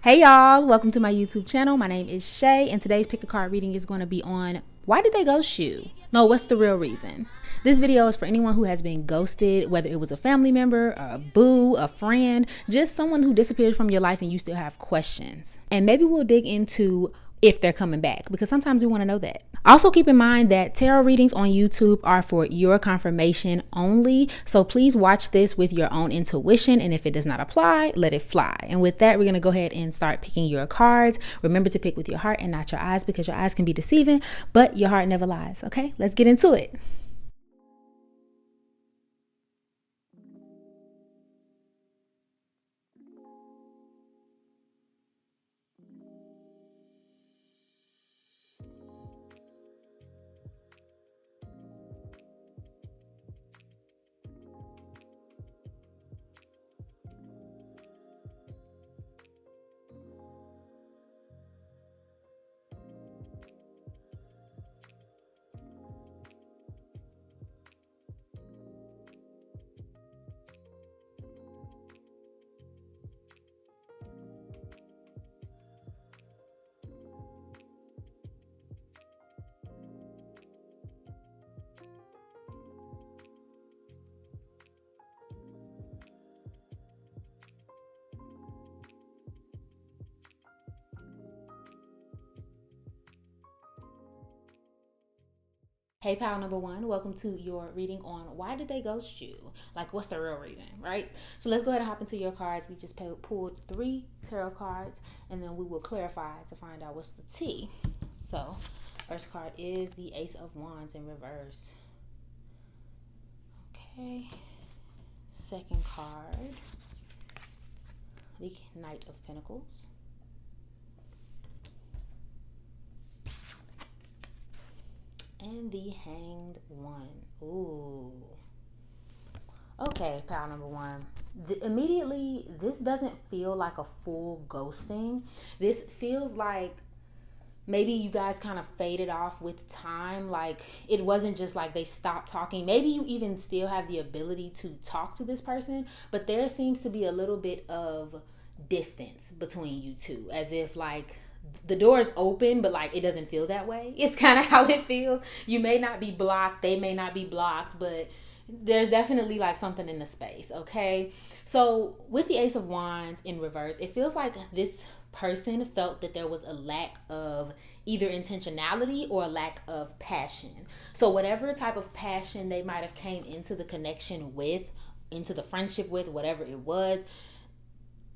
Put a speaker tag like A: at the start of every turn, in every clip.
A: Hey y'all, welcome to my YouTube channel. My name is Shay, and today's pick a card reading is going to be on why did they ghost you? No, what's the real reason? This video is for anyone who has been ghosted, whether it was a family member, a boo, a friend, just someone who disappeared from your life and you still have questions. And maybe we'll dig into if they're coming back, because sometimes we want to know that. Also keep in mind that tarot readings on YouTube are for your confirmation only, so please watch this with your own intuition, and if it does not apply, let it fly. And with that, we're going to go ahead and start picking your cards. Remember to pick with your heart and not your eyes, because your eyes can be deceiving, but your heart never lies. Okay, let's get into it. Hey, pal number one, welcome to your reading on why did they ghost you? Like, what's the real reason, right? So let's go ahead and hop into your cards. We just pulled 3 tarot cards, and then we will clarify to find out what's the tea. So, first card is the Ace of Wands in reverse. Okay. Second card, the Knight of Pentacles. And the Hanged One. Ooh. Okay, pal number one. Immediately, this doesn't feel like a full ghosting. This feels like maybe you guys kind of faded off with time. Like, it wasn't just like they stopped talking. Maybe you even still have the ability to talk to this person, but there seems to be a little bit of distance between you two, as if like the door is open, but like it doesn't feel that way. It's kind of how it feels. You may not be blocked, they may not be blocked, but there's definitely like something in the space. Okay, so with the Ace of Wands in reverse, it feels like this person felt that there was a lack of either intentionality or a lack of passion. So whatever type of passion they might have came into the connection with, into the friendship with, whatever it was,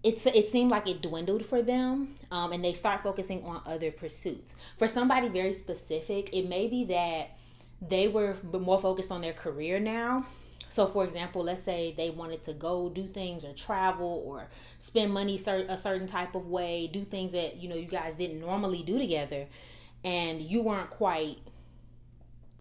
A: it seemed like it dwindled for them, and they start focusing on other pursuits. For somebody very specific, it may be that they were more focused on their career now. So for example, let's say they wanted to go do things or travel or spend money a certain type of way, do things that you guys didn't normally do together, and you weren't quite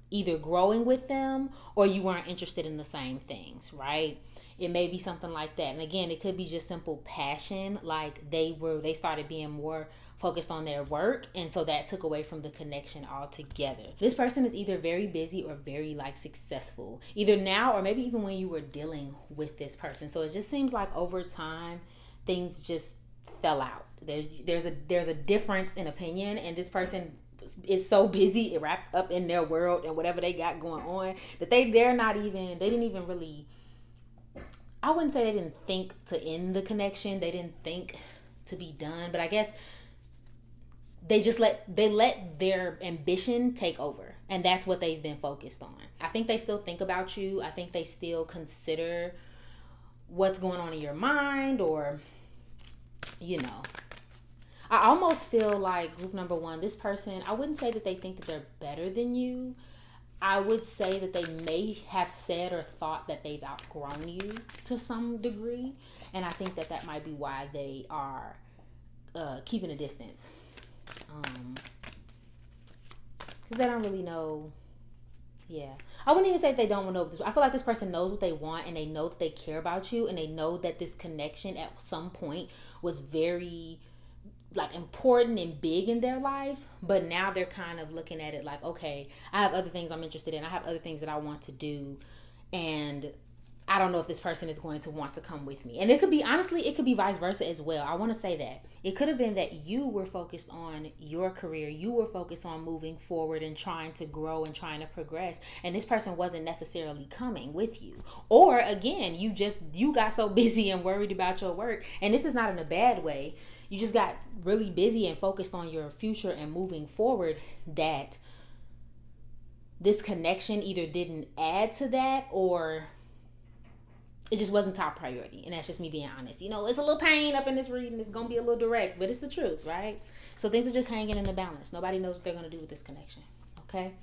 A: either growing with them or you weren't interested in the same things, right? It may be something like that. And again, it could be just simple passion, like they started being more focused on their work, and so that took away from the connection altogether. This person is either very busy or very like successful, either now or maybe even when you were dealing with this person. So it just seems like over time things just fell out. There's a difference in opinion, and this person is so busy, wrapped up in their world and whatever they got going on, that they didn't even really, I wouldn't say they didn't think to end the connection, they didn't think to be done, but I guess they just let their ambition take over, and that's what they've been focused on. I think they still think about you. I think they still consider what's going on in your mind, or I almost feel like group number one, this person, I wouldn't say that they think that they're better than you. I would say that they may have said or thought that they've outgrown you to some degree. And I think that might be why they are keeping a distance. Because they don't really know. Yeah. I wouldn't even say they don't know this. I feel like this person knows what they want, and they know that they care about you, and they know that this connection at some point was very like important and big in their life, but now they're kind of looking at it like, okay, I have other things I'm interested in, I have other things that I want to do, and I don't know if this person is going to want to come with me. And it could be, honestly, it could be vice versa as well. I want to say that. It could have been that you were focused on your career. You were focused on moving forward and trying to grow and trying to progress. And this person wasn't necessarily coming with you. Or again, you got so busy and worried about your work. And this is not in a bad way. You just got really busy and focused on your future and moving forward, that this connection either didn't add to that, or it just wasn't top priority. And that's just me being honest. You know, it's a little pain up in this reading. It's going to be a little direct, but it's the truth, right? So things are just hanging in the balance. Nobody knows what they're going to do with this connection. Okay?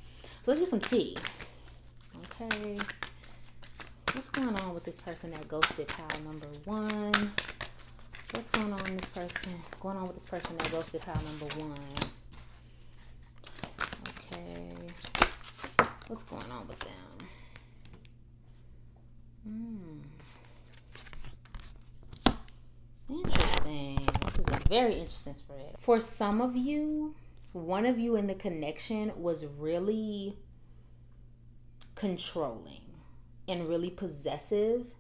A: So let's get some tea. Okay. What's going on with this person that ghosted pile number 1? What's going on with this person that ghosted pile number 1? Okay. What's going on with them? Interesting. This is a very interesting spread. For some of you, one of you in the connection was really controlling and really possessive.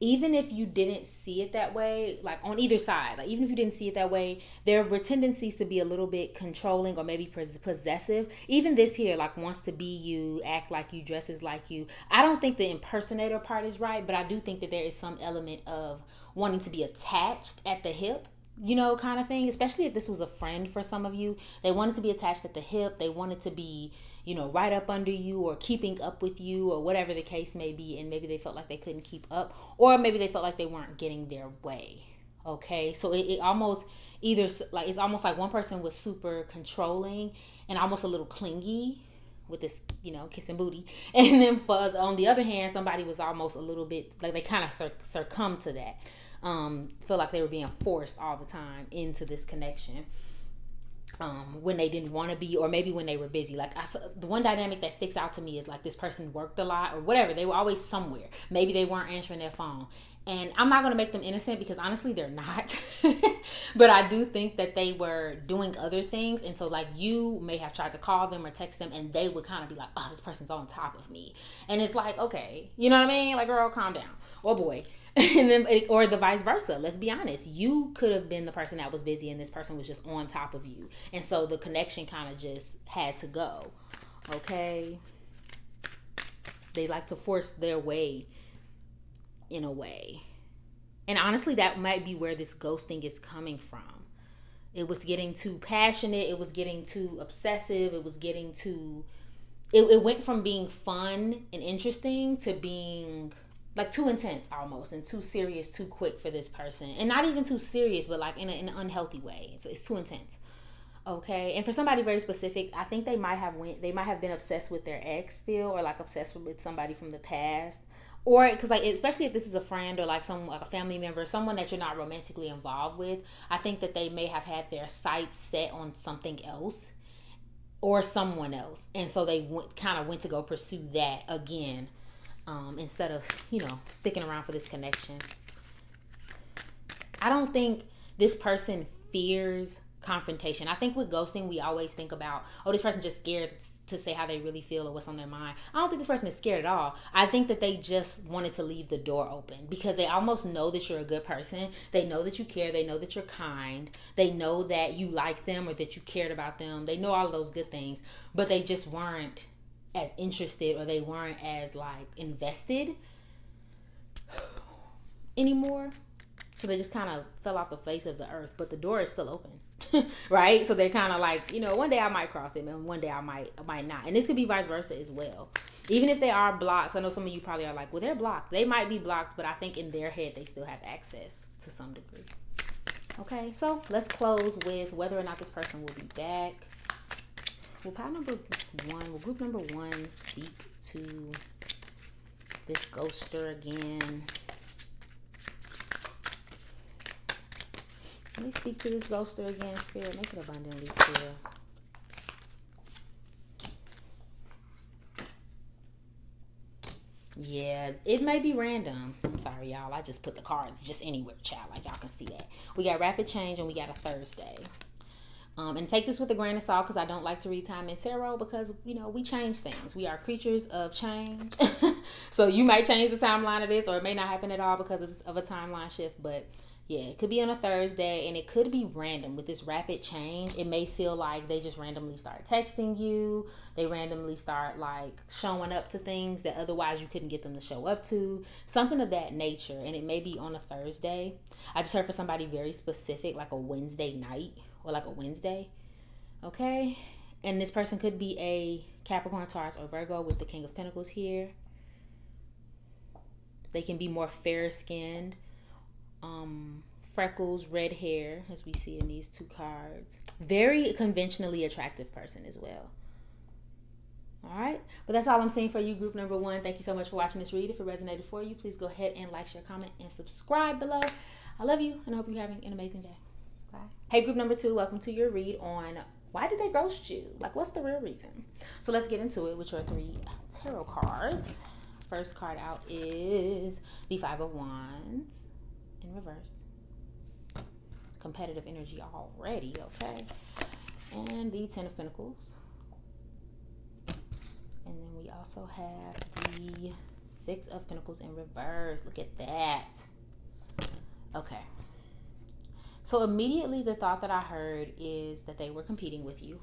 A: Even if you didn't see it that way, like on either side, like even if you didn't see it that way, there were tendencies to be a little bit controlling or maybe possessive. Even this here, like wants to be you, act like you, dresses like you. I don't think the impersonator part is right, but I do think that there is some element of wanting to be attached at the hip, you know, kind of thing. Especially if this was a friend for some of you. They wanted to be attached at the hip. They wanted to be, you know, right up under you or keeping up with you or whatever the case may be. And maybe they felt like they couldn't keep up, or maybe they felt like they weren't getting their way. Okay. So it almost either like, it's almost like one person was super controlling and almost a little clingy with this, you know, kissing booty. And then on the other hand, somebody was almost a little bit like they kind of succumbed to that. Feel like they were being forced all the time into this connection. When they didn't want to be, or maybe when they were busy. Like the one dynamic that sticks out to me is like this person worked a lot or whatever. They were always somewhere. Maybe they weren't answering their phone. And I'm not going to make them innocent because honestly they're not. But I do think that they were doing other things. And so like you may have tried to call them or text them and they would kind of be like, oh, this person's on top of me. And it's like, okay, you know what I mean? Like, girl, calm down. Or boy. And then, or the vice versa. Let's be honest. You could have been the person that was busy and this person was just on top of you. And so the connection kind of just had to go. Okay. They like to force their way in a way. And honestly, that might be where this ghosting is coming from. It was getting too passionate. It was getting too obsessive. It was getting too, it went from being fun and interesting to being like too intense almost, and too serious too quick for this person. And not even too serious, but like in an unhealthy way. So it's too intense. Okay. And for somebody very specific, I think they might have been obsessed with their ex still, or like obsessed with somebody from the past. Or because like, especially if this is a friend or like some like a family member, someone that you're not romantically involved with, I think that they may have had their sights set on something else or someone else. And so they kind of went to go pursue that again. Instead of, you know, sticking around for this connection. I don't think this person fears confrontation. I think with ghosting, we always think about, oh, this person just scared to say how they really feel or what's on their mind. I don't think this person is scared at all. I think that they just wanted to leave the door open because they almost know that you're a good person. They know that you care. They know that you're kind. They know that you like them or that you cared about them. They know all of those good things, but they just weren't as interested, or they weren't as like invested anymore. So they just kind of fell off the face of the earth, but the door is still open. Right? So they're kind of like, you know, one day I might cross it and one day I might not. And this could be vice versa as well. Even if they are blocked, I know some of you probably are like, well, they're blocked. They might be blocked, but I think in their head they still have access to some degree. Okay, so let's close with whether or not this person will be back. Will group number one speak to this ghoster again? Let me speak to this ghoster again, Spirit. Make it abundantly clear. Yeah, it may be random. I'm sorry, y'all. I just put the cards just anywhere, child. Like y'all can see that. We got rapid change and we got a Thursday. And take this with a grain of salt because I don't like to read time in tarot because, you know, we change things. We are creatures of change. So you might change the timeline of this, or it may not happen at all because of a timeline shift. But yeah, it could be on a Thursday, and it could be random with this rapid change. It may feel like they just randomly start texting you. They randomly start like showing up to things that otherwise you couldn't get them to show up to. Something of that nature. And it may be on a Thursday. I just heard for somebody very specific, like a Wednesday night or like a Wednesday. Okay? And this person could be a Capricorn, Taurus, or Virgo with the King of Pentacles here. They can be more fair-skinned. Freckles, red hair, as we see in these two cards. Very conventionally attractive person as well. All right, but that's all I'm saying for you, group number 1. Thank you so much for watching this read. If it resonated for you, please go ahead and like, share, comment, and subscribe below. I love you, and I hope you're having an amazing day. Bye. Hey, group number 2, welcome to your read on why did they ghost you? Like, what's the real reason? So let's get into it with your 3 tarot cards. First card out is the 5 of Wands in reverse. Competitive energy already, okay? And the 10 of Pentacles. And then we also have the 6 of Pentacles in reverse. Look at that. Okay. So immediately the thought that I heard is that they were competing with you.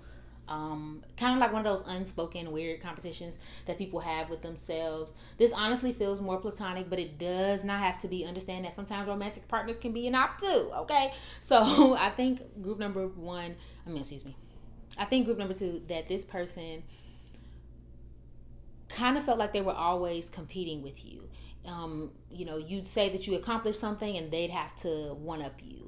A: Kind of like one of those unspoken weird competitions that people have with themselves. This honestly feels more platonic, but it does not have to be. Understand that sometimes romantic partners can be an op too, okay? So I think group number 1, I think group number 2, that this person kind of felt like they were always competing with you. You'd say that you accomplished something and they'd have to one-up you.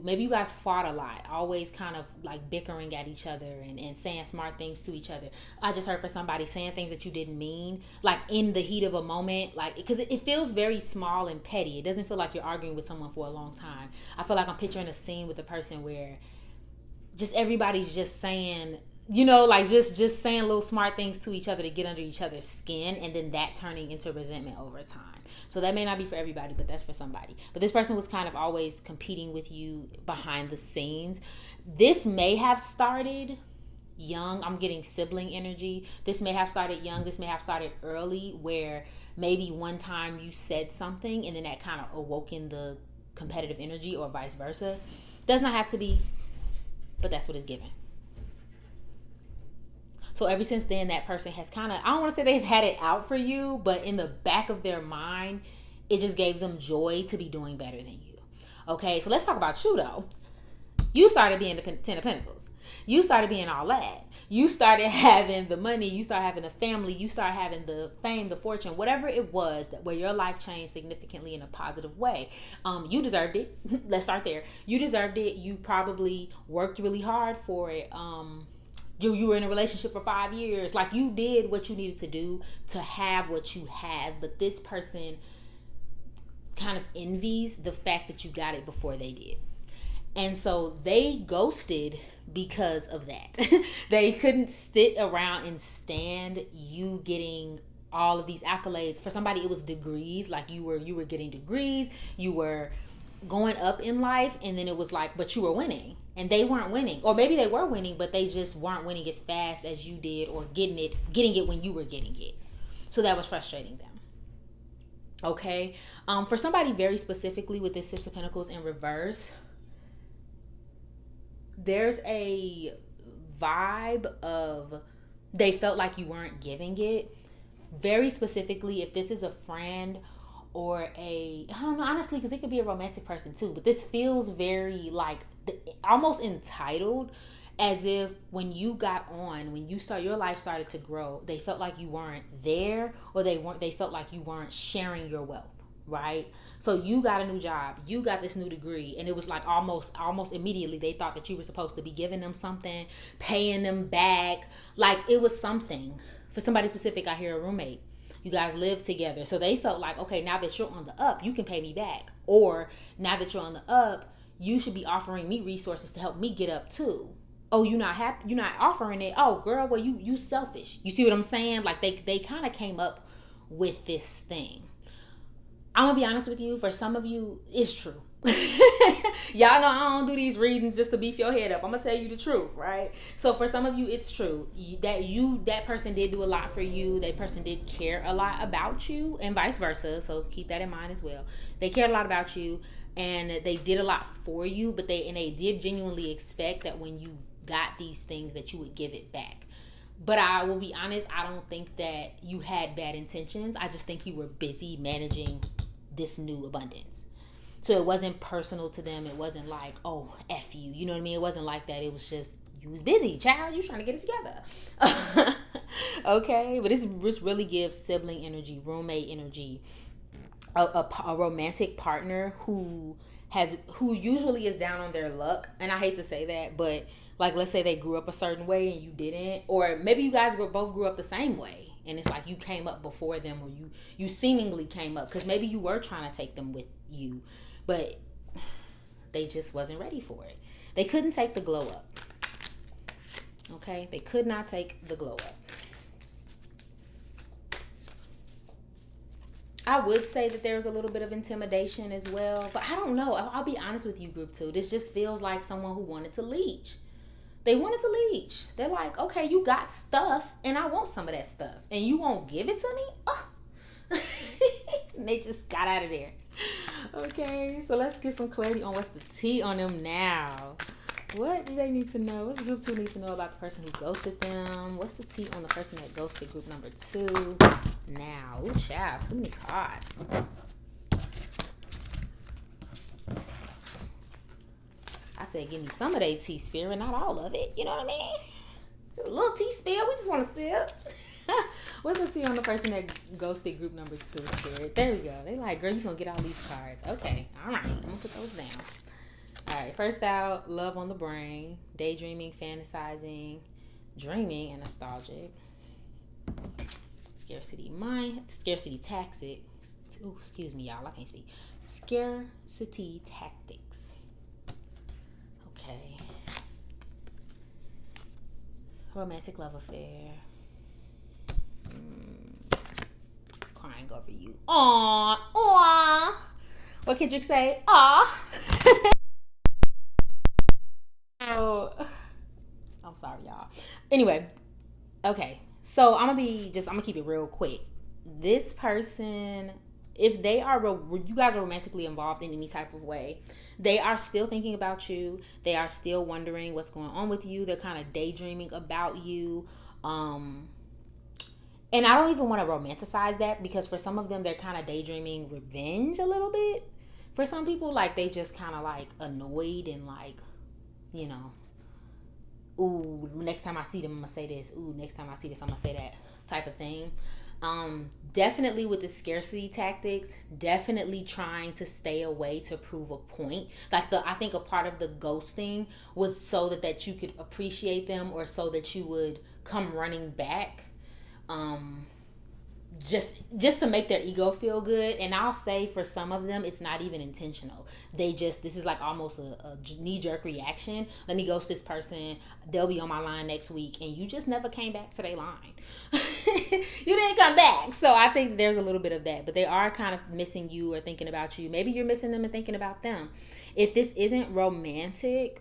A: Maybe you guys fought a lot, always kind of like bickering at each other and saying smart things to each other. I just heard for somebody saying things that you didn't mean, like in the heat of a moment, like, because it feels very small and petty. It doesn't feel like you're arguing with someone for a long time. I feel like I'm picturing a scene with a person where just everybody's just saying, just saying little smart things to each other to get under each other's skin, and then that turning into resentment over time. So that may not be for everybody, but that's for somebody. But this person was kind of always competing with you behind the scenes. This may have started young. I'm getting sibling energy. This may have started young. This may have started early, where maybe one time you said something and then that kind of awoken the competitive energy, or vice versa. Does not have to be, but that's what it's given. So ever since then, that person has kind of, I don't want to say they've had it out for you, but in the back of their mind, it just gave them joy to be doing better than you. Okay, so let's talk about you though. You started being the 10 of Pentacles. You started being all that. You started having the money. You started having the family. You started having the fame, the fortune, whatever it was that where your life changed significantly in a positive way. You deserved it. Let's start there. You deserved it. You probably worked really hard for it. You were in a relationship for 5 years. Like, you did what you needed to do to have what you have. But this person kind of envies the fact that you got it before they did. And so they ghosted because of that. They couldn't sit around and stand you getting all of these accolades. For somebody, it was degrees. Like, you were getting degrees. You were going up in life. And then it was like, but you were winning. And they weren't winning. Or maybe they were winning, but they just weren't winning as fast as you did, or getting it when you were getting it. So that was frustrating them. Okay. For somebody very specifically with this 6 of Pentacles in reverse, there's a vibe of they felt like you weren't giving it. Very specifically, if this is a friend or I don't know, honestly, because it could be a romantic person too, but this feels very like almost entitled, as if when you got on, when your life started to grow, they felt like you weren't there, or they felt like you weren't sharing your wealth, right? So you got a new job, you got this new degree, and it was like almost immediately they thought that you were supposed to be giving them something, paying them back, like it was something. For somebody specific, I hear a roommate. You guys live together. So they felt like, okay, now that you're on the up, you can pay me back. Or now that you're on the up, you should be offering me resources to help me get up too. Oh, you're not happy? You're not offering it? Oh, girl, well, you selfish. You see what I'm saying? Like they kind of came up with this thing. I'm going to be honest with you. For some of you, it's true. Y'all know I don't do these readings just to beef your head up. I'm gonna tell you the truth, right? So for some of you, it's true that person did do a lot for you. That person did care a lot about you, and vice versa. So keep that in mind as well. They cared a lot about you, and they did a lot for you. But they did genuinely expect that when you got these things that you would give it back. But I will be honest, I don't think that you had bad intentions. I just think you were busy managing this new abundance. So it wasn't personal to them. It wasn't like, oh, F you. You know what I mean? It wasn't like that. It was just, you was busy, child. You trying to get it together. Okay? But this really gives sibling energy, roommate energy, a romantic partner who usually is down on their luck. And I hate to say that, but like, let's say they grew up a certain way and you didn't. Or maybe you guys both grew up the same way. And it's like you came up before them, or you seemingly came up. Because maybe you were trying to take them with you. But they just wasn't ready for it. They couldn't take the glow up. Okay? They could not take the glow up. I would say that there's a little bit of intimidation as well. But I don't know. I'll be honest with you, group 2. This just feels like someone who wanted to leech. They wanted to leech. They're like, okay, you got stuff, and I want some of that stuff. And you won't give it to me? Oh. And they just got out of there. Okay, so let's get some clarity on what's the tea on them now. What do they need to know? What's group 2 need to know about the person who ghosted them? What's the tea on the person that ghosted group number 2 now? Ooh, child, too many cards. I said, give me some of that tea, Spirit, not all of it. You know what I mean? Just a little tea spill. We just want to sip. What's the tea on the person that ghosted group number 2, Spirit? There we go. They like, girl, you gonna get all these cards. Okay, all right. I'm gonna put those down. All right, first out, love on the brain, daydreaming, fantasizing, dreaming, and nostalgic. Scarcity tactics. Oh, excuse me, y'all. I can't speak. Scarcity tactics. Okay. Romantic love affair. Crying over you. Aww. What Kendrick say? Aw. Oh, I'm sorry, y'all. Anyway, okay. So I'm gonna keep it real quick. This person, if they are, you guys are romantically involved in any type of way, they are still thinking about you. They are still wondering what's going on with you. They're kind of daydreaming about you. And I don't even want to romanticize that, because for some of them, they're kind of daydreaming revenge a little bit. For some people, like, they just kind of like annoyed and like, you know, ooh, next time I see them, I'm going to say this. Ooh, next time I see this, I'm going to say that type of thing. Definitely with the scarcity tactics, definitely trying to stay away to prove a point. Like, I think a part of the ghosting was so that you could appreciate them, or so that you would come running back. Just to make their ego feel good. And I'll say for some of them, it's not even intentional. This is like almost a knee-jerk reaction. Let me ghost this person. They'll be on my line next week. And you just never came back to their line. You didn't come back. So I think there's a little bit of that. But they are kind of missing you or thinking about you. Maybe you're missing them and thinking about them. If this isn't romantic,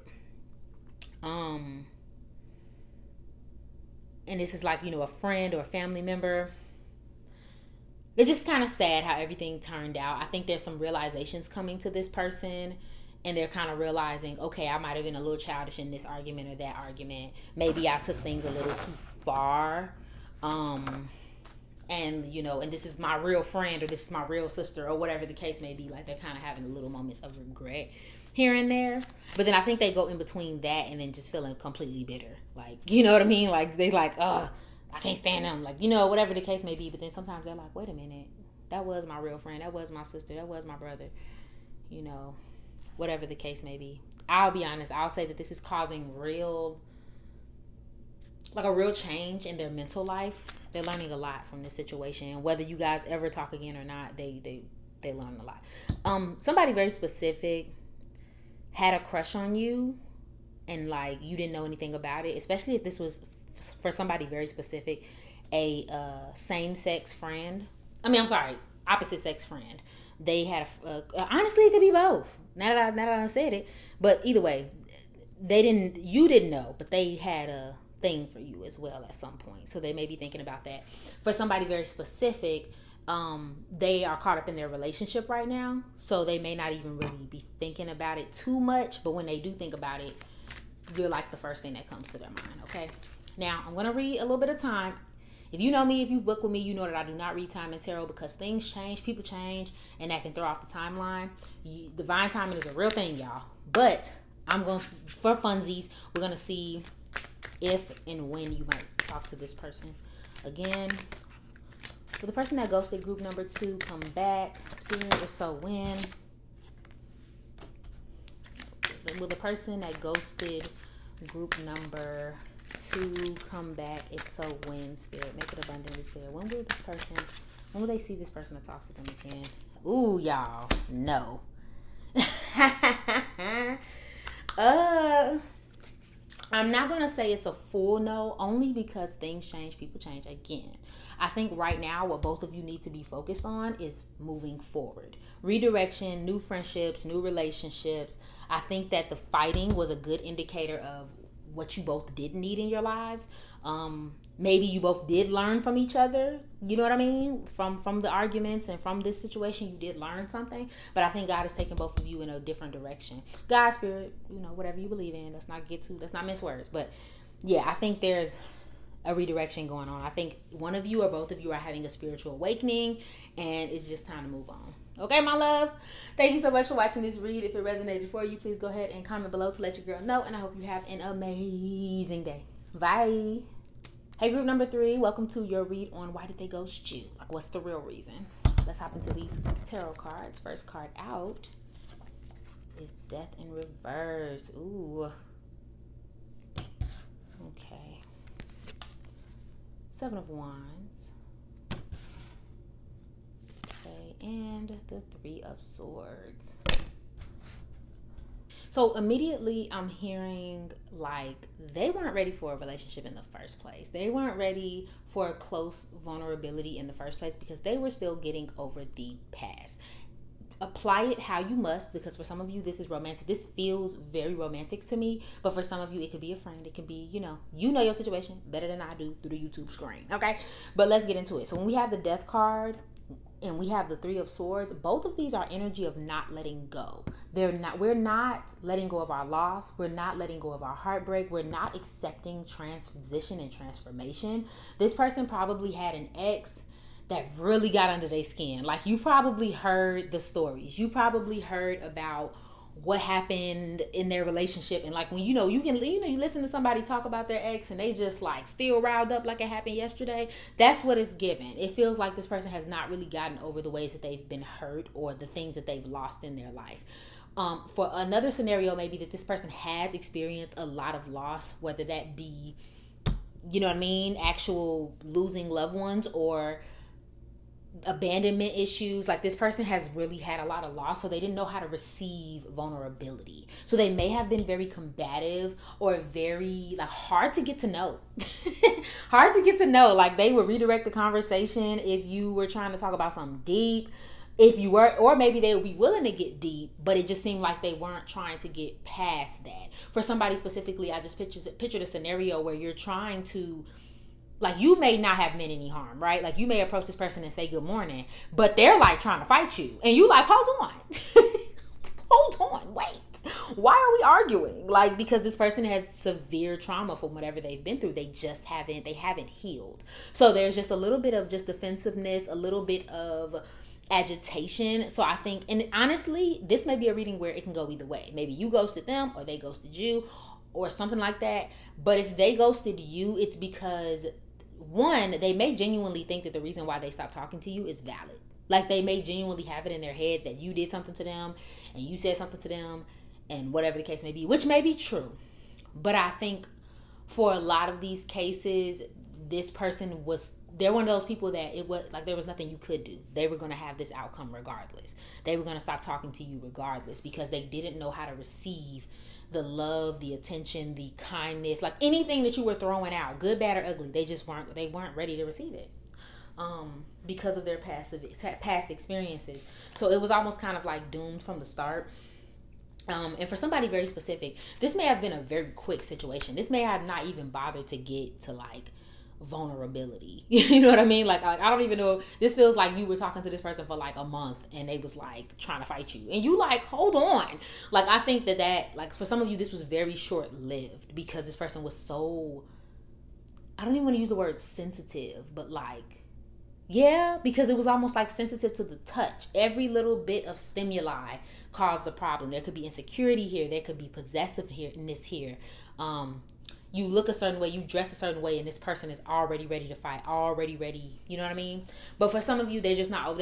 A: and this is like, you know, a friend or a family member, it's just kind of sad how everything turned out. I think there's some realizations coming to this person, and they're kind of realizing, okay, I might have been a little childish in this argument or that argument. Maybe I took things a little too far. And, you know, and this is my real friend, or this is my real sister, or whatever the case may be. Like, they're kind of having little moments of regret here and there. But then I think they go in between that and then just feeling completely bitter. Like, you know what I mean? Like, they like, I can't stand them. Like, you know, whatever the case may be. But then sometimes they're like, wait a minute. That was my real friend. That was my sister. That was my brother. You know, whatever the case may be. I'll be honest. I'll say that this is causing a real change in their mental life. They're learning a lot from this situation. Whether you guys ever talk again or not, they learn a lot. Somebody very specific had a crush on you, and like you didn't know anything about it. Especially if this was for somebody very specific, a same-sex friend. I'm sorry, opposite-sex friend. They had honestly, it could be both. Now that I said it, but either way, you didn't know, but they had a thing for you as well at some point. So they may be thinking about that. For somebody very specific, they are caught up in their relationship right now, so they may not even really be thinking about it too much. But when they do think about it, you're like the first thing that comes to their mind. Okay. Now I'm gonna read a little bit of time. If you know me, if you've booked with me, you know that I do not read time in tarot because things change, people change, and that can throw off the timeline. Divine timing is a real thing, y'all. But I'm going to, for funsies, we're going to see if and when you might talk to this person again. Will the person that ghosted group number 2 come back? Spirit, if so, when? Will the person that ghosted group number 2 come back? If so, when? Spirit, make it abundantly clear. When will they see this person to talk to them again? Ooh, y'all, no. I'm not gonna say it's a full no, only because things change, people change. Again, I think right now what both of you need to be focused on is moving forward, redirection, new friendships, new relationships. I think that the fighting was a good indicator of what you both did need in your lives. Maybe you both did learn from each other. You know what I mean? From the arguments and from this situation, you did learn something. But I think God is taking both of you in a different direction. God, spirit, whatever you believe in. Let's not mince words. But yeah, I think there's a redirection going on. I think one of you or both of you are having a spiritual awakening, and it's just time to move on. Okay, my love. Thank you so much for watching this read. If it resonated for you, please go ahead and comment below to let your girl know. And I hope you have an amazing day. Bye. Hey, group number 3, welcome to your read on why did they ghost you? Like, what's the real reason? Let's hop into these tarot cards. First card out is Death in Reverse. Ooh. Okay. 7 of Wands. Okay, and the 3 of Swords. So immediately I'm hearing like they weren't ready for a relationship in the first place. They weren't ready for a close vulnerability in the first place because they were still getting over the past. Apply it how you must, because for some of you this is romantic. This feels very romantic to me, but for some of you it could be a friend. It could be, you know your situation better than I do through the YouTube screen. Okay, but let's get into it. So when we have the Death card and we have the 3 of Swords, both of these are energy of not letting go. We're not letting go of our loss. We're not letting go of our heartbreak. We're not accepting transition and transformation. This person probably had an ex that really got under their skin. Like, you probably heard the stories. You probably heard about what happened in their relationship, and like when you listen to somebody talk about their ex and they just like still riled up like it happened yesterday. That's what it's given. It feels like this person has not really gotten over the ways that they've been hurt or the things that they've lost in their life. For another scenario, maybe that this person has experienced a lot of loss, whether that be, actual losing loved ones or abandonment issues. Like, this person has really had a lot of loss, so they didn't know how to receive vulnerability. So they may have been very combative or very hard to get to know. Hard to get to know. Like, they would redirect the conversation if you were trying to talk about something deep. If you were, or maybe they would be willing to get deep, but it just seemed like they weren't trying to get past that. For somebody specifically, I just pictured a scenario where you're trying to, like, you may not have meant any harm, right? Like, you may approach this person and say good morning, but they're like trying to fight you. And you like, hold on. Hold on, wait. Why are we arguing? Like, because this person has severe trauma from whatever they've been through. They haven't healed. So there's just a little bit of just defensiveness, a little bit of agitation. So I think, and honestly, this may be a reading where it can go either way. Maybe you ghosted them or they ghosted you or something like that. But if they ghosted you, it's because, one, they may genuinely think that the reason why they stopped talking to you is valid. Like, they may genuinely have it in their head that you did something to them and you said something to them and whatever the case may be, which may be true. But I think for a lot of these cases, this person they're one of those people that it was like there was nothing you could do. They were going to have this outcome regardless. They were going to stop talking to you regardless because they didn't know how to receive the love, the attention, the kindness, like anything that you were throwing out, good, bad, or ugly. They weren't ready to receive it. because of their past experiences. So it was almost kind of like doomed from the start. And for somebody very specific, this may have been a very quick situation. This may have not even bothered to get to like vulnerability. You know what I mean? Like I don't even know. This feels like you were talking to this person for like a month and they was like trying to fight you. And you like, hold on. Like I think that like for some of you, this was very short lived because this person was so, I don't even want to use the word sensitive, but like, yeah, because it was almost like sensitive to the touch. Every little bit of stimuli caused the problem. There could be insecurity here. There could be possessiveness here. You look a certain way, you dress a certain way, and this person is already ready to fight, already ready. You know what I mean? But for some of you, they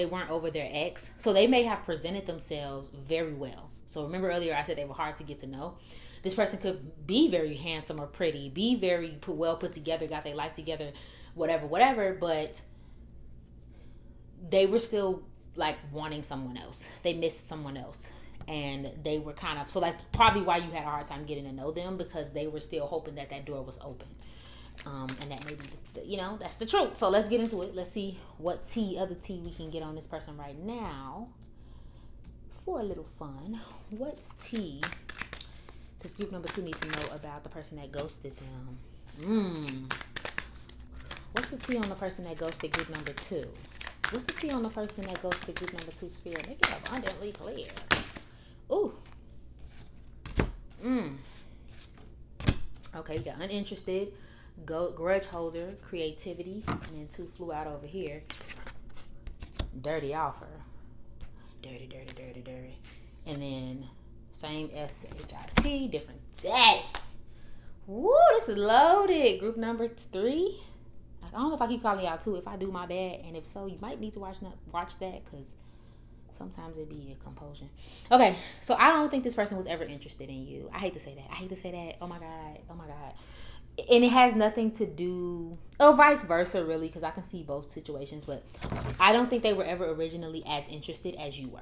A: weren't over their ex. So they may have presented themselves very well. So remember earlier I said they were hard to get to know. This person could be very handsome or pretty, be very well put together, got their life together, whatever, but they were still like wanting someone else. They missed someone else. And they were kind of, so that's probably why you had a hard time getting to know them, because they were still hoping that door was open. And that maybe, that's the truth. So let's get into it. Let's see what other tea we can get on this person right now. For a little fun, what's tea this group number 2 needs to know about the person that ghosted them? What's the tea on the person that ghosted group number 2? What's the tea on the person that ghosted group number 2 spirit? Make it abundantly clear. Ooh. Okay, we got uninterested, grudge holder, creativity, and then 2 flew out over here. Dirty offer. Dirty. And then same SHIT, different day. Woo, this is loaded. Group number 3. I don't know if I keep calling y'all 2. If I do, my bad. And if so, you might need to watch that, because sometimes it'd be a compulsion. Okay, so I don't think this person was ever interested in you. I hate to say that. Oh my God. And it has nothing to do, or vice versa, really, because I can see both situations. But I don't think they were ever originally as interested as you were.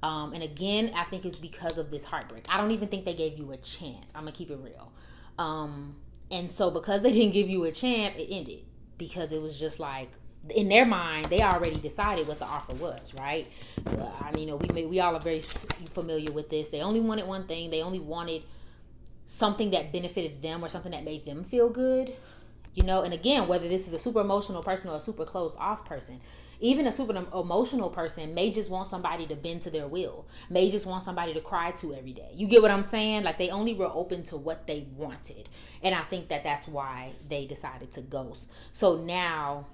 A: And again, I think it's because of this heartbreak. I don't even think they gave you a chance. I'm going to keep it real. And so because they didn't give you a chance, it ended. Because it was just like, in their mind, they already decided what the offer was, right? I mean, we all are very familiar with this. They only wanted one thing. They only wanted something that benefited them or something that made them feel good. And again, whether this is a super emotional person or a super closed off person, even a super emotional person may just want somebody to bend to their will, may just want somebody to cry to every day. You get what I'm saying? Like, they only were open to what they wanted. And I think that's why they decided to ghost. So now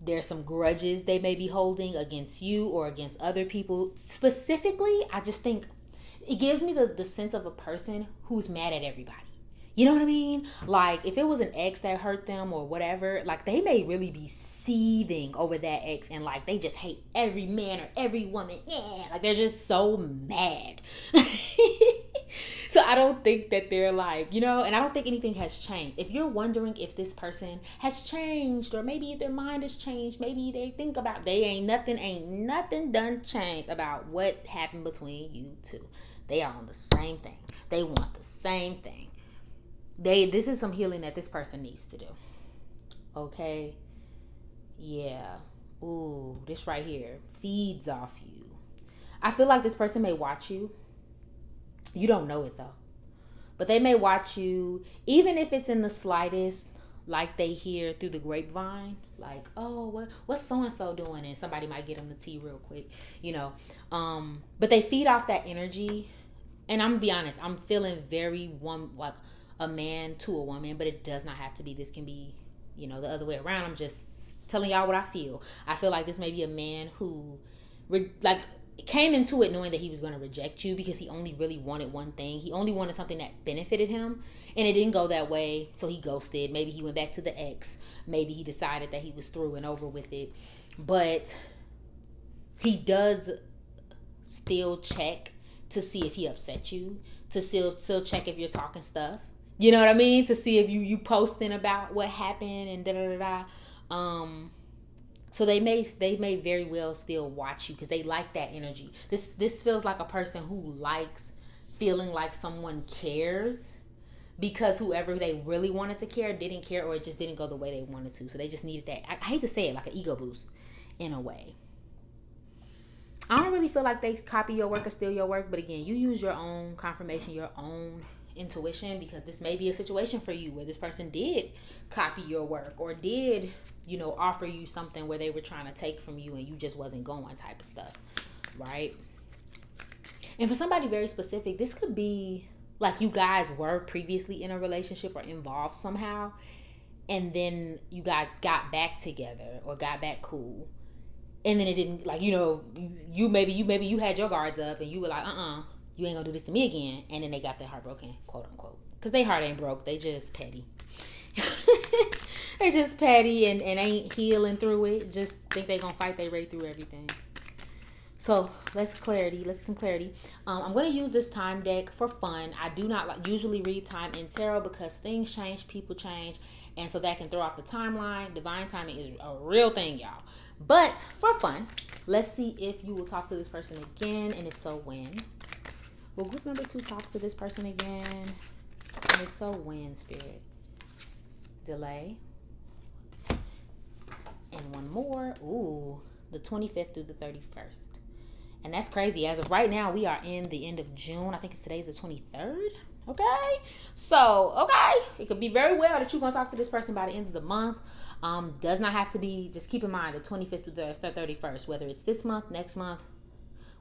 A: there's some grudges they may be holding against you or against other people. Specifically, I just think it gives me the sense of a person who's mad at everybody. You know what I mean? Like, if it was an ex that hurt them or whatever, like, they may really be seething over that ex, and like, they just hate every man or every woman. Yeah, like, they're just so mad. So I don't think that they're like, and I don't think anything has changed. If you're wondering if this person has changed, or maybe if their mind has changed, maybe they think about, ain't nothing done changed about what happened between you two. They are on the same thing. They want the same thing. This is some healing that this person needs to do. Okay? Yeah. Ooh, this right here feeds off you. I feel like this person may watch you. You don't know it though. But they may watch you, even if it's in the slightest, like they hear through the grapevine, like, oh, what's so-and-so doing? And somebody might get them the tea real quick, But they feed off that energy. And I'm going to be honest, I'm feeling very like a man to a woman, but it does not have to be. This can be, the other way around. I'm just telling y'all what I feel. I feel like this may be a man who, came into it knowing that he was going to reject you because he only really wanted one thing. He only wanted something that benefited him, and it didn't go that way, so he ghosted. Maybe he went back to the ex. Maybe he decided that he was through and over with it. But he does still check to see if he upset you, to still check if you're talking stuff. You know what I mean? To see if you posting about what happened and da-da-da-da. So they may very well still watch you because they like that energy. This feels like a person who likes feeling like someone cares, because whoever they really wanted to care didn't care, or it just didn't go the way they wanted to. So they just needed that. I hate to say it, like an ego boost in a way. I don't really feel like they copy your work or steal your work, but again, you use your own confirmation, your own intuition, because this may be a situation for you where this person did copy your work or did, offer you something where they were trying to take from you and you just wasn't going, type of stuff, right? And for somebody very specific, this could be like you guys were previously in a relationship or involved somehow, and then you guys got back together or got back cool, and then it didn't, like, you maybe you had your guards up and you were like, you ain't gonna do this to me again, and then they got their heart broken, quote unquote, because they heart ain't broke, they just petty. They just petty and ain't healing through it, just think they gonna fight their way through everything. So let's get some clarity. I'm going to use this time deck for fun. I do not usually read time in tarot because things change, people change, and so that can throw off the timeline. Divine timing is a real thing, y'all. But for fun, let's see if you will talk to this person again, and if so, when. Will group number 2 talk to this person again? And if so, when, Spirit? Delay. And one more. Ooh, the 25th through the 31st. And that's crazy. As of right now, we are in the end of June. I think today's the 23rd. Okay. So, okay. It could be very well that you're going to talk to this person by the end of the month. Does not have to be, just keep in mind the 25th through the 31st, whether it's this month, next month,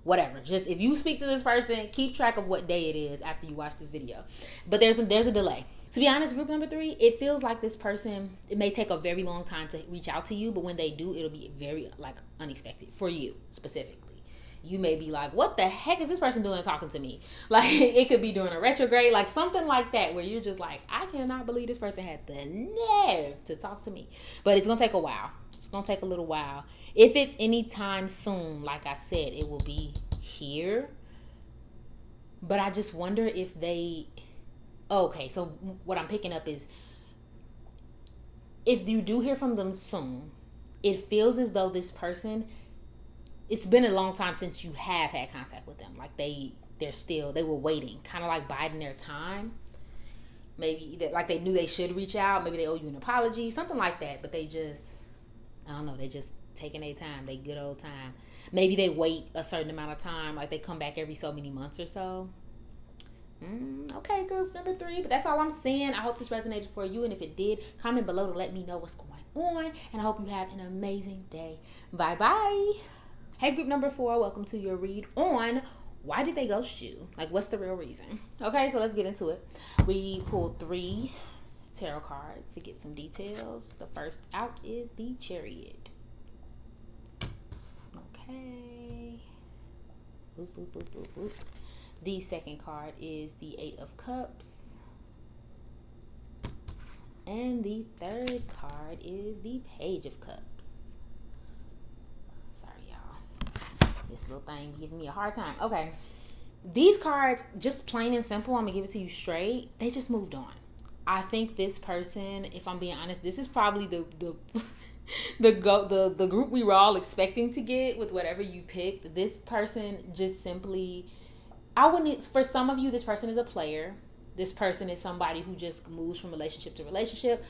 A: whatever. Just if you speak to this person, keep track of what day it is after you watch this video. But there's a delay. To be honest, group number 3, it feels like this person, it may take a very long time to reach out to you, but when they do, it'll be very unexpected for you specifically. You may be like, what the heck is this person doing talking to me? Like, it could be during a retrograde, like something like that, where you're just like, I cannot believe this person had the nerve to talk to me. But it's going to take a while. It's going to take a little while. If it's anytime soon, like I said, it will be here. But I just wonder if they... Okay, so what I'm picking up is, if you do hear from them soon, it feels as though this person... It's been a long time since you have had contact with them. Like they were waiting, kind of like biding their time. Maybe like they knew they should reach out. Maybe they owe you an apology, something like that. But they just, I don't know, they just taking their time, they good old time. Maybe they wait a certain amount of time, like they come back every so many months or so. Okay, group number 3, but that's all I'm saying. I hope this resonated for you, and if it did, comment below to let me know what's going on, and I hope you have an amazing day. Bye bye. Hey, group number 4, welcome to your read on why did they ghost you? Like, what's the real reason? Okay, so let's get into it. We pulled 3 tarot cards to get some details. The first out is the Chariot. Okay. Boop, boop, boop, boop, boop. The second card is the 8 of Cups. And the third card is the Page of Cups. This little thing giving me a hard time. Okay. These cards, just plain and simple, I'm going to give it to you straight. They just moved on. I think this person, if I'm being honest, this is probably the group we were all expecting to get with whatever you picked. This person just simply, for some of you, this person is a player. This person is somebody who just moves from relationship to relationship.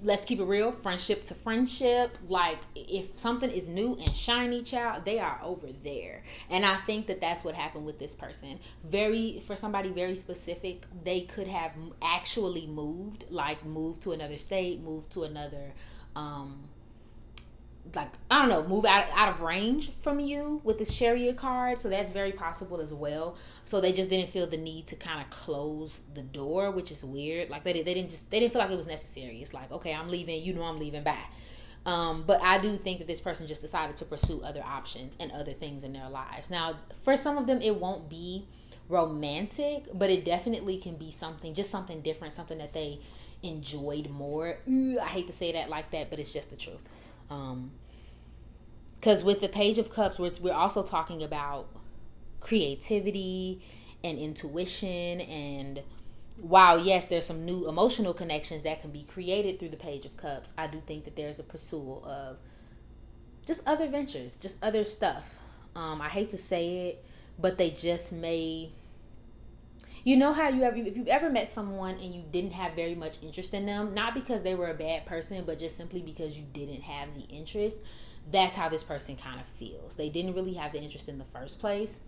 A: Let's keep it real, friendship to friendship. Like, if something is new and shiny, child, they are over there. And I think that that's what happened with this person. For somebody very specific, they could have actually moved to another state, moved to another, move out of range from you with this Chariot card. So that's very possible as well. So they just didn't feel the need to kind of close the door, which is weird. Like they didn't feel like it was necessary. It's like, okay, I'm leaving, I'm leaving, bye. But I do think that this person just decided to pursue other options and other things in their lives. Now, for some of them, it won't be romantic, but it definitely can be something different, something that they enjoyed more. I hate to say that like that, but it's just the truth. Because with the Page of Cups, we're also talking about creativity and intuition, and while yes, there's some new emotional connections that can be created through the Page of Cups, I do think that there's a pursuit of just other ventures, just other stuff. I hate to say it, but they just may, You know how if you've ever met someone and you didn't have very much interest in them, not because they were a bad person, but just simply because you didn't have the interest. That's how this person kind of feels. They didn't really have the interest in the first place.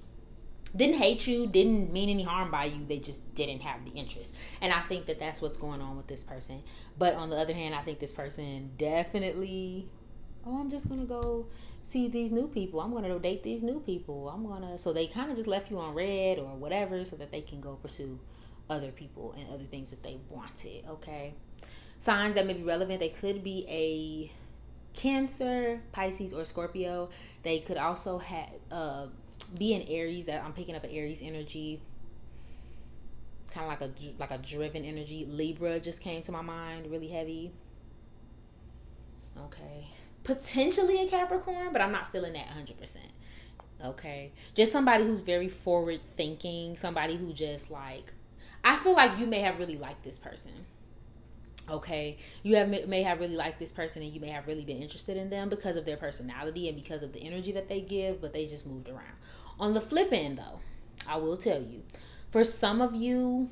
A: Didn't hate you, didn't mean any harm by you. They just didn't have the interest. And I think that that's what's going on with this person. But on the other hand, I think this person definitely, oh, I'm just going to go see these new people. I'm going to date these new people. So they kind of just left you on red or whatever so that they can go pursue other people and other things that they wanted. Okay. Signs that may be relevant. They could be a Cancer, Pisces, or Scorpio. They could also have be in Aries. That I'm picking up an Aries energy, kind of like a driven energy. Libra just came to my mind, really heavy. Okay, potentially a Capricorn, but I'm not feeling that 100%. Okay, just somebody who's very forward thinking, somebody who just like, I feel like you may have really liked this person. Okay, may have really liked this person and you may have really been interested in them because of their personality and because of the energy that they give, but they just moved around. On the flip end, though, I will tell you, for some of you,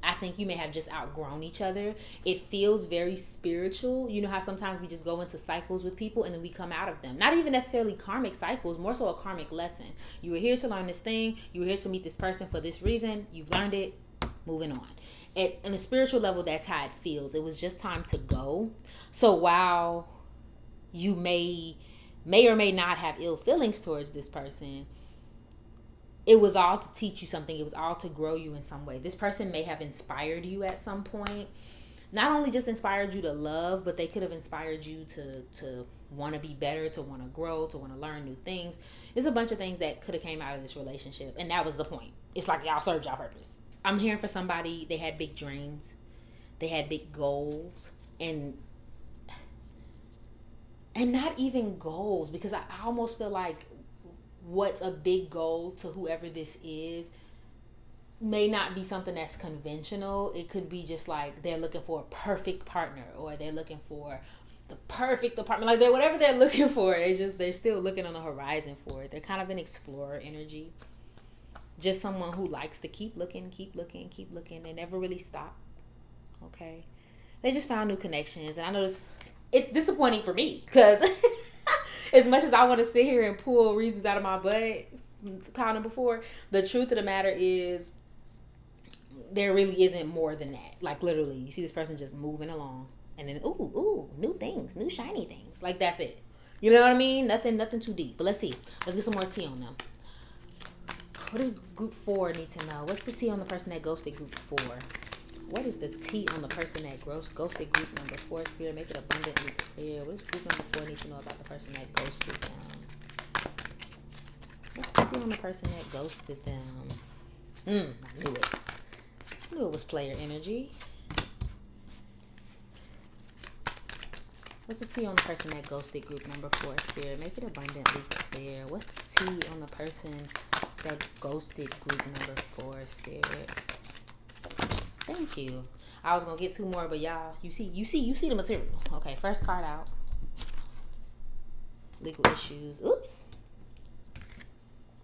A: I think you may have just outgrown each other. It feels very spiritual. You know how sometimes we just go into cycles with people and then we come out of them. Not even necessarily karmic cycles, more so a karmic lesson. You were here to learn this thing. You were here to meet this person for this reason. You've learned it. Moving on. On a spiritual level, that's how it feels. It was just time to go. So while you may or may not have ill feelings towards this person, it was all to teach you something. It was all to grow you in some way. This person may have inspired you at some point. Not only just inspired you to love, but they could have inspired you to want to be better, to want to grow, to want to learn new things. There's a bunch of things that could have came out of this relationship, and that was the point. It's like y'all served y'all purpose. I'm hearing for somebody, they had big dreams, they had big goals, and not even goals, because I almost feel like what's a big goal to whoever this is may not be something that's conventional. It could be just like they're looking for a perfect partner, or they're looking for the perfect apartment, like whatever they're looking for. They're still looking on the horizon for it. They're kind of an explorer energy. Just someone who likes to keep looking. They never really stop. Okay. They just found new connections. And I know it's disappointing for me because as much as I want to sit here and pull reasons out of my butt, pounding before, the truth of the matter is there really isn't more than that. Like literally, you see this person just moving along and then, ooh, new things, new shiny things. Like that's it. You know what I mean? Nothing too deep. But let's see. Let's get some more tea on them. What does group 4 need to know? What's the tea on the person that ghosted group 4? What is the tea on the person that ghosted group number 4? Spirit, make it abundantly clear. What does group number 4 need to know about the person that ghosted them? What's the tea on the person that ghosted them? I knew it. I knew it was player energy. What's the tea on the person that ghosted group number 4? Spirit, make it abundantly clear. What's the tea on the person that ghosted group number 4? Spirit. Thank you. I was gonna get 2 more, but y'all, you see the material. Okay, first card out. Legal issues. Oops.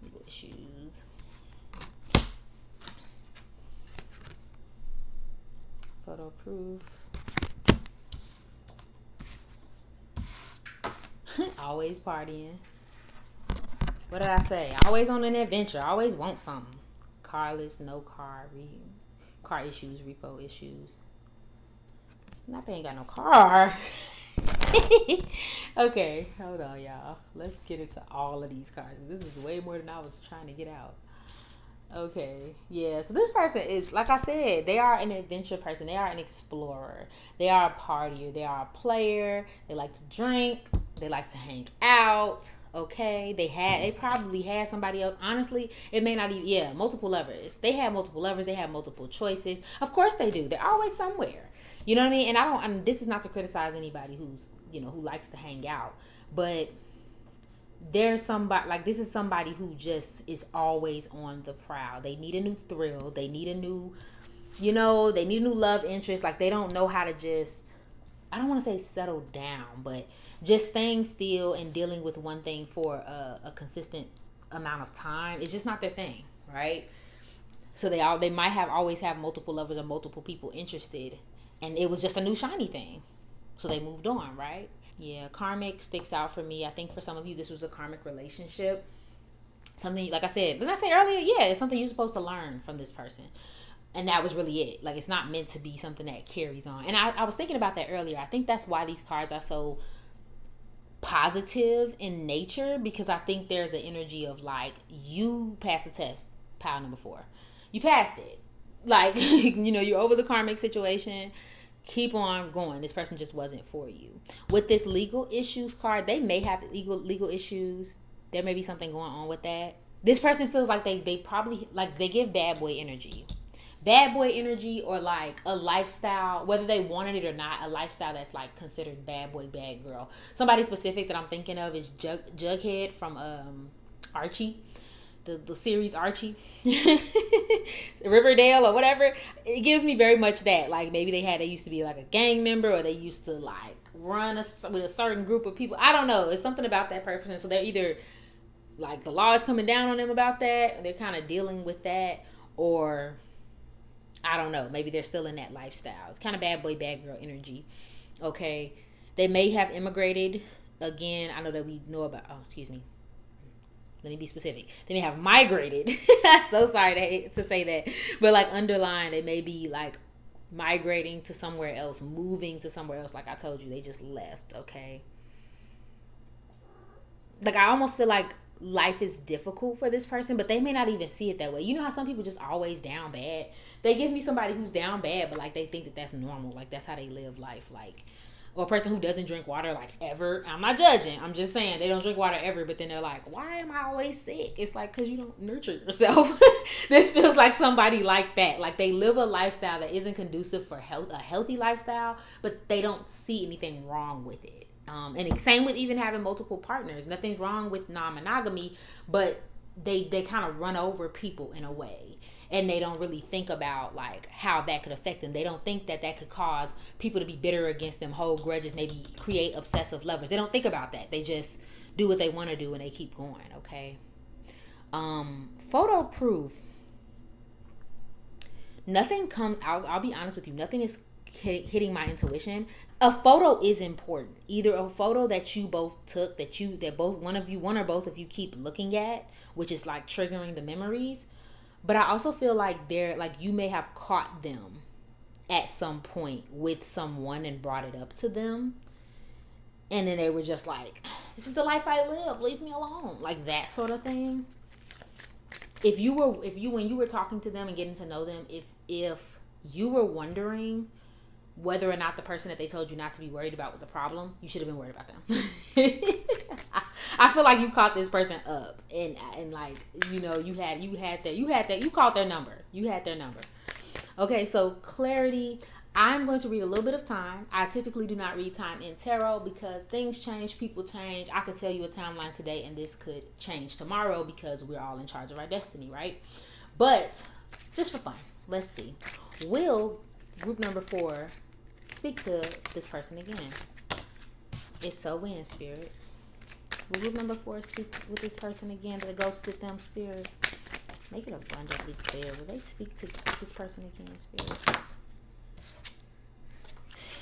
A: Legal issues. Photo proof. Always partying. What did I say? Always on an adventure. Always want something. Carless, no car, car issues, repo issues. Not they ain't got no car. Okay, hold on, y'all. Let's get into all of these cards. This is way more than I was trying to get out. Okay, yeah. So this person is, like I said, they are an adventure person. They are an explorer. They are a partier. They are a player. They like to drink. They like to hang out. Okay, they probably had somebody else. Honestly, it may not even, multiple lovers. They have multiple lovers. They have multiple choices. Of course they do. They're always somewhere. You know what I mean? And this is not to criticize anybody who's, who likes to hang out, but there's somebody, like, this is somebody who just is always on the prowl. They need a new thrill. They need a new, they need a new love interest. Like, they don't know how to just, I don't want to say settle down, but just staying still and dealing with one thing for a consistent amount of time. It's just not their thing, right? So they might have always have multiple lovers or multiple people interested, and it was just a new shiny thing. So they moved on, right? Yeah, karmic sticks out for me. I think for some of you, this was a karmic relationship. Something, like I said, didn't I say earlier? Yeah, it's something you're supposed to learn from this person. And that was really it. Like, it's not meant to be something that carries on. And I was thinking about that earlier. I think that's why these cards are so positive in nature, because I think there's an energy of like, you passed the test, pile number 4. You passed it. Like, you're over the karmic situation. Keep on going. This person just wasn't for you. With this legal issues card, they may have legal issues. There may be something going on with that. This person feels like they probably, like, they give bad boy energy. Bad boy energy, or like a lifestyle, whether they wanted it or not, a lifestyle that's like considered bad boy, bad girl. Somebody specific that I'm thinking of is Jughead from Archie. The series Archie, Riverdale or whatever. It gives me very much that, like, maybe they used to be like a gang member, or they used to like run with a certain group of people. I don't know. It's something about that person. So they're either like the law is coming down on them about that, they're kind of dealing with that, or I don't know. Maybe they're still in that lifestyle. It's kind of bad boy, bad girl energy. Okay. They may have immigrated. Again, I know that we know about, excuse me. Let me be specific. They may have migrated. So sorry to say that. But like underlined, they may be like migrating to somewhere else, moving to somewhere else. Like I told you, they just left, okay? Like, I almost feel like life is difficult for this person, but they may not even see it that way. You know how some people just always down bad? They give me somebody who's down bad, but like they think that that's normal. Like that's how they live life. Like, or a person who doesn't drink water like ever. I'm not judging. I'm just saying they don't drink water ever, but then they're like, why am I always sick? It's like, because you don't nurture yourself. This feels like somebody like that. Like they live a lifestyle that isn't conducive for a healthy lifestyle, but they don't see anything wrong with it. And same with even having multiple partners. Nothing's wrong with non-monogamy, but they kind of run over people in a way. And they don't really think about like how that could affect them. They don't think that could cause people to be bitter against them, hold grudges, maybe create obsessive lovers. They don't think about that. They just do what they want to do and they keep going, okay? Photo proof. Nothing comes out. I'll be honest with you. Nothing is hitting my intuition. A photo is important. Either a photo that you both took, that one or both of you keep looking at, which is like triggering the memories. But I also feel like you may have caught them at some point with someone and brought it up to them. And then they were just like, this is the life I live, leave me alone. Like that sort of thing. When you were talking to them and getting to know them, if you were wondering whether or not the person that they told you not to be worried about was a problem, you should have been worried about them. I feel like you caught this person up, and like, you called their number. You had their number. Okay, so clarity. I'm going to read a little bit of time. I typically do not read time in tarot because things change, people change. I could tell you a timeline today and this could change tomorrow because we're all in charge of our destiny, right? But just for fun, let's see. Will group number 4 speak to this person again? If so, when, Spirit? Will group number 4 speak with this person again? The ghosted them, Spirit? Make it abundantly clear. Will they speak to this person again, Spirit?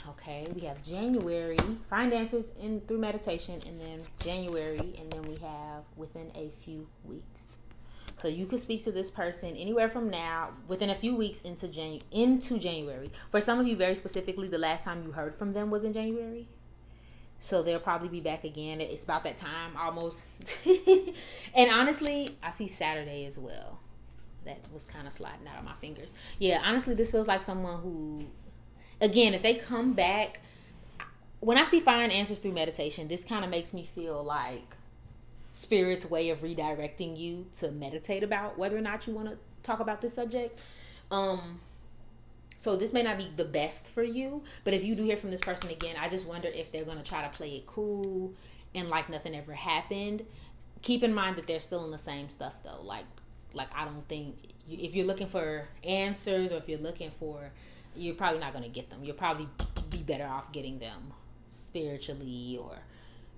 A: Okay, we have January. Find answers through meditation, and then January, and then we have within a few weeks. So you could speak to this person anywhere from now, within a few weeks into January. For some of you, very specifically, the last time you heard from them was in January. So they'll probably be back again. It's about that time almost. And honestly, I see Saturday as well. That was kind of sliding out of my fingers. Yeah, honestly, this feels like someone who, again, if they come back, when I see find answers through meditation, this kind of makes me feel like Spirit's way of redirecting you to meditate about whether or not you want to talk about this subject. So this may not be the best for you, but if you do hear from this person again, I just wonder if they're going to try to play it cool and like nothing ever happened. Keep in mind that they're still in the same stuff though. Like I don't think, if you're looking for answers, or if you're looking for, you're probably not going to get them. You'll probably be better off getting them spiritually, or,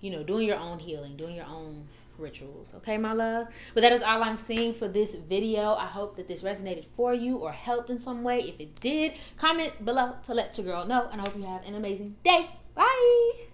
A: doing your own healing, doing your own rituals. Okay, my love? But that is all I'm seeing for this video. I hope that this resonated for you or helped in some way. If it did, comment below to let your girl know. And I hope you have an amazing day. Bye.